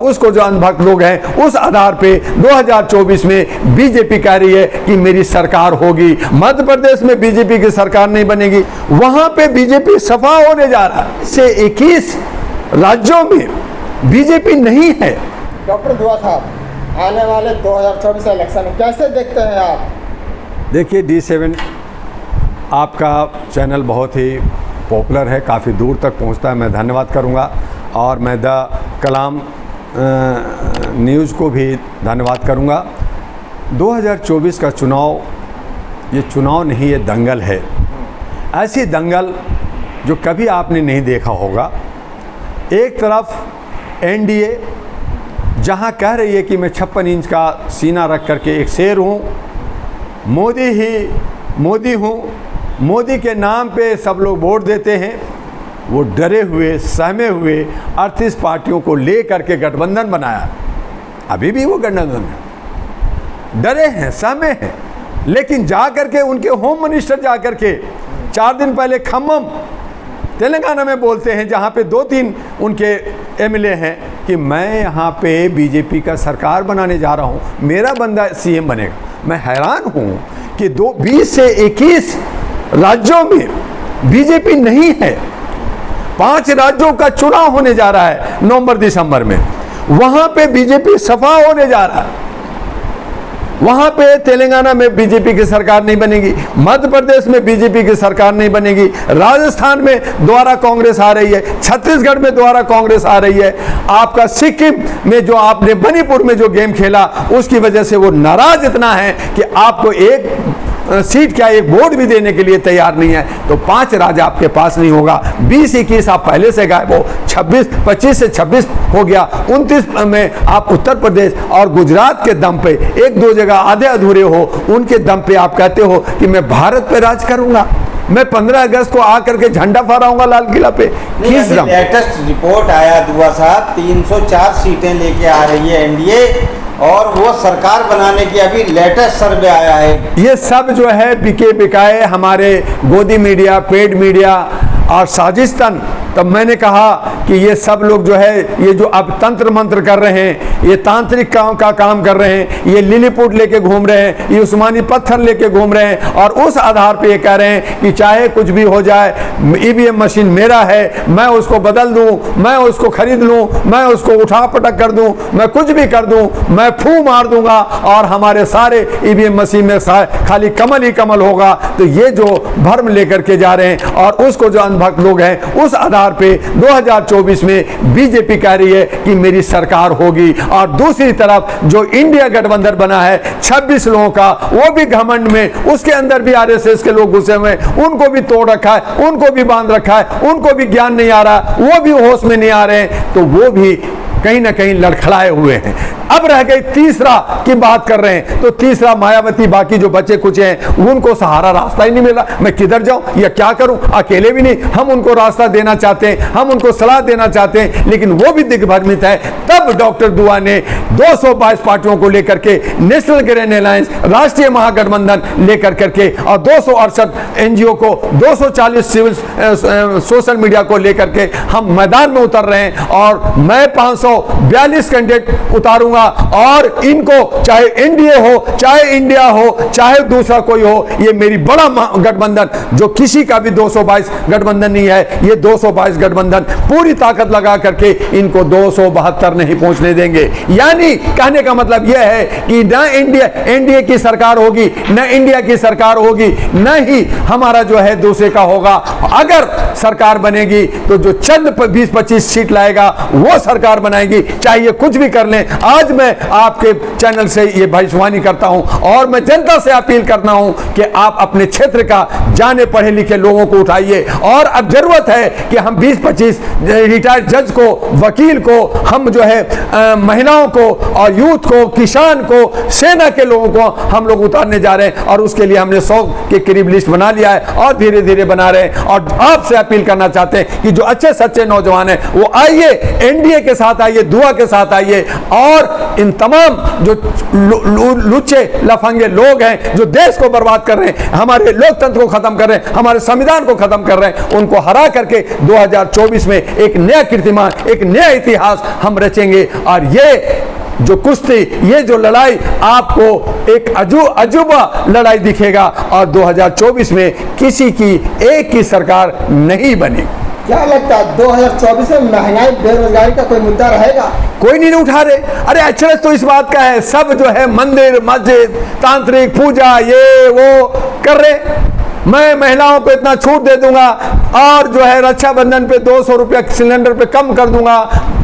उसको जो अंधभक्त लोग हैं उस आधार पे 2024 में बीजेपी कह रही है कि मेरी सरकार होगी। मध्य प्रदेश में बीजेपी की सरकार नहीं बनेगी, वहां पे बीजेपी सफा होने जा रहा है। से 21 राज्यों में बीजेपी नहीं है। डॉक्टर दुआ साहब, आने वाले 2024 इलेक्शन कैसे देखते हैं आप? देखिए, D7 आपका चैनल बहुत ही पॉपुलर है, काफ़ी दूर तक पहुंचता है, मैं धन्यवाद करूंगा। और मैं द कलाम न्यूज़ को भी धन्यवाद करूंगा। 2024 का चुनाव ये चुनाव नहीं, ये दंगल है। ऐसी दंगल जो कभी आपने नहीं देखा होगा। एक तरफ एनडीए जहां कह रही है कि मैं 56 इंच का सीना रख करके एक शेर हूं, मोदी ही मोदी हूं, मोदी के नाम पे सब लोग वोट देते हैं। वो डरे हुए सहमे हुए 38 पार्टियों को ले करके गठबंधन बनाया। अभी भी वो गठबंधन है, डरे हैं, सहमे हैं। लेकिन जा करके उनके होम मिनिस्टर जा करके 4 दिन पहले खम्मम तेलंगाना में बोलते हैं, जहाँ पे 2-3 उनके एमएलए हैं, कि मैं यहाँ पे बीजेपी का सरकार बनाने जा रहा हूँ, मेरा बंदा सीएम बनेगा। मैं हैरान हूँ कि 20 से 21 राज्यों में बीजेपी नहीं है। 5 राज्यों का चुनाव होने जा रहा है नवंबर-दिसंबर में, वहां पे बीजेपी सफा होने जा रहा है। वहां पे तेलंगाना में बीजेपी की सरकार नहीं बनेगी, मध्य प्रदेश में बीजेपी की सरकार नहीं बनेगी, राजस्थान में दोबारा कांग्रेस आ रही है, छत्तीसगढ़ में दोबारा कांग्रेस आ रही है। आपका सिक्किम में जो आपने मणिपुर में जो गेम खेला, उसकी वजह से वो नाराज इतना है कि आपको एक सीट क्या एक वोट भी देने के लिए तैयार नहीं है। तो 5 राज्य आपके पास नहीं होगा। 20-21 आप पहले से गायब हो, 25 से 26 हो गया, 29 में आप उत्तर प्रदेश और गुजरात के दम पे 1-2 जगह आधे अधूरे हो, उनके दम पे आप कहते हो कि मैं भारत पे राज करूंगा, मैं 15 अगस्त को आकर के झंडा फहराऊंगा लाल किला पे। किस दम? लेटेस्ट रिपोर्ट आया दुआ साहब, 304 सीटें लेके आ रही है एनडीए, और वो सरकार बनाने की अभी लेटेस्ट सर्वे आया है। ये सब जो है बिके बिकाए हमारे गोदी मीडिया, पेड मीडिया और साजिशतन। तब मैंने कहा कि ये सब लोग जो है, ये जो अब तंत्र मंत्र कर रहे हैं, ये तांत्रिक काम कर रहे हैं, ये लिलीपुट लेके घूम रहे हैं, ये उस्मानी पत्थर लेके घूम रहे हैं, और उस आधार पे ये कह रहे हैं कि चाहे कुछ भी हो जाए, ईवीएम मशीन मेरा है, मैं उसको बदल दूं, मैं उसको खरीद लूं, मैं उसको उठा पटक कर दूं, मैं कुछ भी कर दूं, मैं फू मार दूंगा और हमारे सारे ईवीएम मशीन में खाली कमल ही कमल होगा। तो ये जो भ्रम लेकर के जा रहे हैं, और उसको जो अंधभक्त लोग हैं उस आधार पे 2024 में बीजेपी कह रही है कि मेरी सरकार होगी। और दूसरी तरफ जो इंडिया गठबंधन बना है 26 लोगों का, वो भी घमंड में, उसके अंदर भी आरएसएस के लोग घुसे हुए हैं, उनको भी तोड़ रखा है, उनको भी बांध रखा है, उनको भी ज्ञान नहीं आ रहा, वो भी होश में नहीं आ रहे हैं। तो वो भी कहीं ना कहीं लड़खड़ाए हुए हैं। अब रह गई तीसरा की बात कर रहे हैं, तो तीसरा मायावती, बाकी जो बचे कुछ हैं उनको सहारा रास्ता ही नहीं मिला। मैं किधर जाऊं या क्या करूं? अकेले भी नहीं, हम उनको रास्ता देना चाहते हैं, हम उनको सलाह देना चाहते हैं, लेकिन वो भी दिग्भ्रमित है। तब डॉक्टर दुआ ने 222 पार्टियों को लेकर के नेशनल ग्रीन अलायंस, राष्ट्रीय महागठबंधन लेकर करके, और 268 एनजीओ को, 240 सिविल सोशल मीडिया को लेकर के हम मैदान में उतर रहे हैं। और मैं 542 कैंडिडेट उतारूंगा, और इनको चाहे एनडीए हो, चाहे इंडिया हो, चाहे दूसरा कोई हो, ये मेरी बड़ा गठबंधन, जो किसी का भी 222 गठबंधन नहीं है, ये 222 गठबंधन पूरी ताकत लगा करके इनको 272 नहीं पहुंचने देंगे। यानी कहने का मतलब यह है कि न एनडीए की सरकार होगी, न इंडिया की सरकार होगी, न ही हमारा जो है दूसरे का होगा। अगर सरकार बनेगी तो जो चंद 20-25 सीट लाएगा वो सरकार बनाएगी, चाहे कुछ भी कर लें। आज मैं आपके चैनल से ये भविष्यवाणी करता हूं, और मैं जनता से अपील करता हूं कि आप अपने क्षेत्र का जाने पढ़े लिखे लोगों को उठाइए। और अब जरूरत है कि हम 20-25 रिटायर्ड जज को, वकील को, हम जो है महिलाओं को और यूथ को, किसान को, सेना के लोगों को हम लोग उतारने जा रहे हैं। और उसके लिए हमने 100 के करीब लिस्ट बना लिया है, और धीरे धीरे बना रहे हैं। और आपसे अपील करना चाहते हैं कि जो अच्छे सच्चे नौजवान हैं वो आइए, एनडीए के साथ आइए, दुआ के साथ आइए, और और इन तमाम जो लुच्चे लफंगे लोग हैं जो देश को बर्बाद कर रहे हैं, हमारे लोकतंत्र को खत्म कर रहे हैं, हमारे संविधान को खत्म कर रहे हैं, उनको हरा करके 2024 में एक नया कीर्तिमान, एक नया इतिहास हम रचेंगे। और ये जो कुश्ती, ये जो लड़ाई आपको एक अजूबा लड़ाई दिखेगा और 2024 में किसी की एक की सरकार नहीं बनेगी। क्या लगता है 2024 में महंगाई बेरोजगारी का कोई मुद्दा रहेगा? कोई नहीं उठा रहे। अरे अचरज तो इस बात का है, सब जो है मंदिर मस्जिद तांत्रिक पूजा ये वो कर रहे। मैं महिलाओं को इतना छूट दे दूंगा और जो है रक्षाबंधन पे 200 रुपया सिलेंडर पे कम कर दूंगा,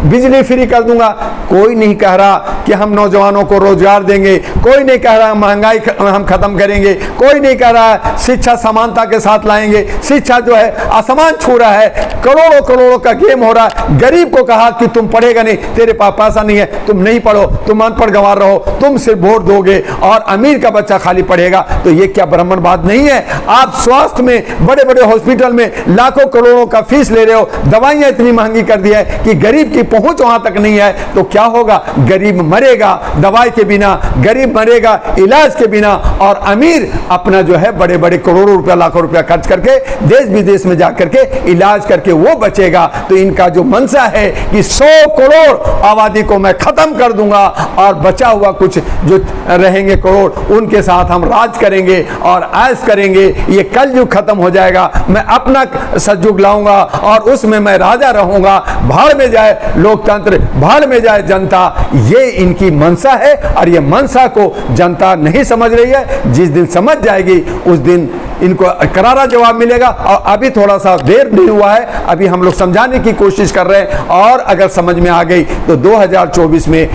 बिजली फ्री कर दूंगा। कोई नहीं कह रहा कि हम नौजवानों को रोजगार देंगे, कोई नहीं कह रहा महंगाई हम खत्म करेंगे, कोई नहीं कह रहा शिक्षा समानता के साथ लाएंगे। शिक्षा जो है आसमान छू रहा है, करोड़ों करोड़ों का गेम हो रहा है। गरीब को कहा कि तुम पढ़ेगा नहीं, तेरे पास पैसा नहीं है, तुम नहीं पढ़ो, तुम अनपढ़ गंवार रहो, तुम सिर्फ वोट दोगे और अमीर का बच्चा खाली पढ़ेगा। तो ये क्या ब्राह्मणवाद नहीं है? आप स्वास्थ्य में बड़े बड़े हॉस्पिटल में लाखों करोड़ों का फीस ले रहे हो, दवाइयां इतनी महंगी कर दी है कि गरीब की पहुंच वहां तक नहीं है। तो क्या होगा? गरीब मरेगा दवाई के बिना, गरीब मरेगा इलाज के बिना और अमीर अपना जो है बड़े बड़े करोड़ों रुपया लाखों रुपया खर्च करके देश विदेश में जाकर के इलाज करके वो बचेगा। तो इनका जो मंशा है कि 100 करोड़ आबादी को मैं खत्म कर दूंगा और बचा हुआ कुछ जो रहेंगे करोड़, उनके साथ हम राज करेंगे और ऐश करेंगे। ये कलयुग खत्म हो जाएगा, मैं अपना सतयुग लाऊंगा और उसमें मैं राजा रहूंगा। भाड़ में जाए लोकतंत्र, भाड़ में जाए जनता, ये इनकी मंशा है और ये मंशा को जनता नहीं समझ रही है। जिस दिन समझ जाएगी उस दिन इनको करारा जवाब मिलेगा। और अभी थोड़ा सा देर नहीं हुआ है, अभी हम लोग समझाने की कोशिश कर रहे हैं और अगर समझ में आ गई तो 2024 में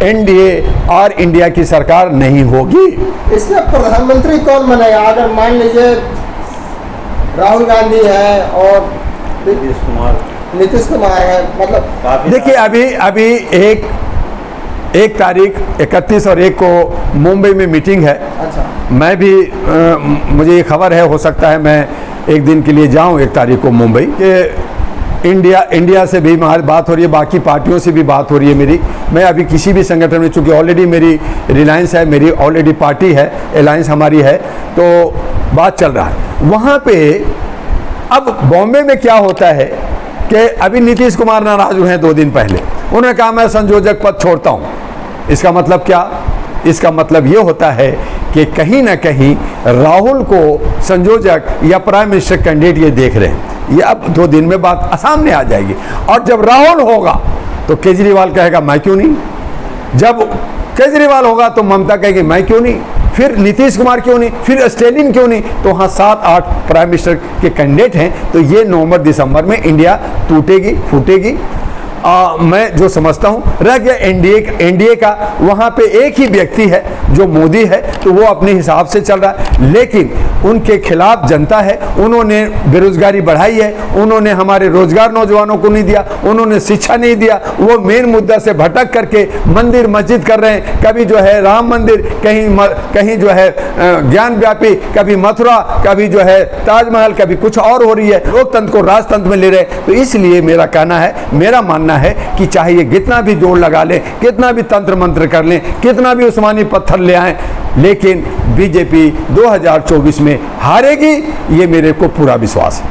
एनडीए और इंडिया की सरकार नहीं होगी। इसमें प्रधानमंत्री कौन बनेगा? अगर मान लीजिए राहुल गांधी है और नीतीश कुमार है, मतलब देखिए अभी एक तारीख 31 और 1 को मुंबई में मीटिंग है। अच्छा, मैं भी मुझे ये खबर है, हो सकता है मैं एक दिन के लिए जाऊं 1 तारीख को मुंबई के। इंडिया से भी हमारी बात हो रही है, बाकी पार्टियों से भी बात हो रही है मेरी। मैं अभी किसी भी संगठन में, चूंकि ऑलरेडी मेरी रिलायंस है, मेरी ऑलरेडी पार्टी है, अलायंस हमारी है, तो बात चल रहा है वहाँ पे। अब बॉम्बे में क्या होता है कि अभी नीतीश कुमार नाराज हुए हैं 2 दिन पहले, उन्होंने कहा मैं संयोजक पद छोड़ता हूँ। इसका मतलब क्या? इसका मतलब ये होता है कि कहीं ना कहीं राहुल को संयोजक या प्राइम मिनिस्टर कैंडिडेट ये देख रहे हैं। ये अब 2 दिन में बात सामने आ जाएगी और जब राहुल होगा तो केजरीवाल कहेगा मैं क्यों नहीं, जब केजरीवाल होगा तो ममता कहेगी मैं क्यों नहीं, फिर नीतीश कुमार क्यों नहीं, फिर स्टेलिन क्यों नहीं। तो हाँ 7-8 प्राइम मिनिस्टर के कैंडिडेट हैं। तो ये नवंबर दिसंबर में इंडिया टूटेगी फूटेगी। मैं जो समझता हूँ रह गया एनडीए का, वहाँ पे एक ही व्यक्ति है जो मोदी है, तो वो अपने हिसाब से चल रहा है। लेकिन उनके खिलाफ जनता है, उन्होंने बेरोजगारी बढ़ाई है, उन्होंने हमारे रोजगार नौजवानों को नहीं दिया, उन्होंने शिक्षा नहीं दिया। वो मेन मुद्दा से भटक करके मंदिर मस्जिद कर रहे हैं, कभी जो है राम मंदिर, कहीं जो है ज्ञान व्यापी, कभी मथुरा, कभी जो है ताजमहल, कभी कुछ और हो रही है। लोकतंत्र को राजतंत्र में ले रहे हैं। तो इसलिए मेरा कहना है, मेरा मानना है कि चाहे ये कितना भी जोर लगा लें, कितना भी तंत्र मंत्र कर लें, कितना भी उस्मानी पत्थर ले आएं, लेकिन बीजेपी 2024 में हारेगी, ये मेरे को पूरा विश्वास है।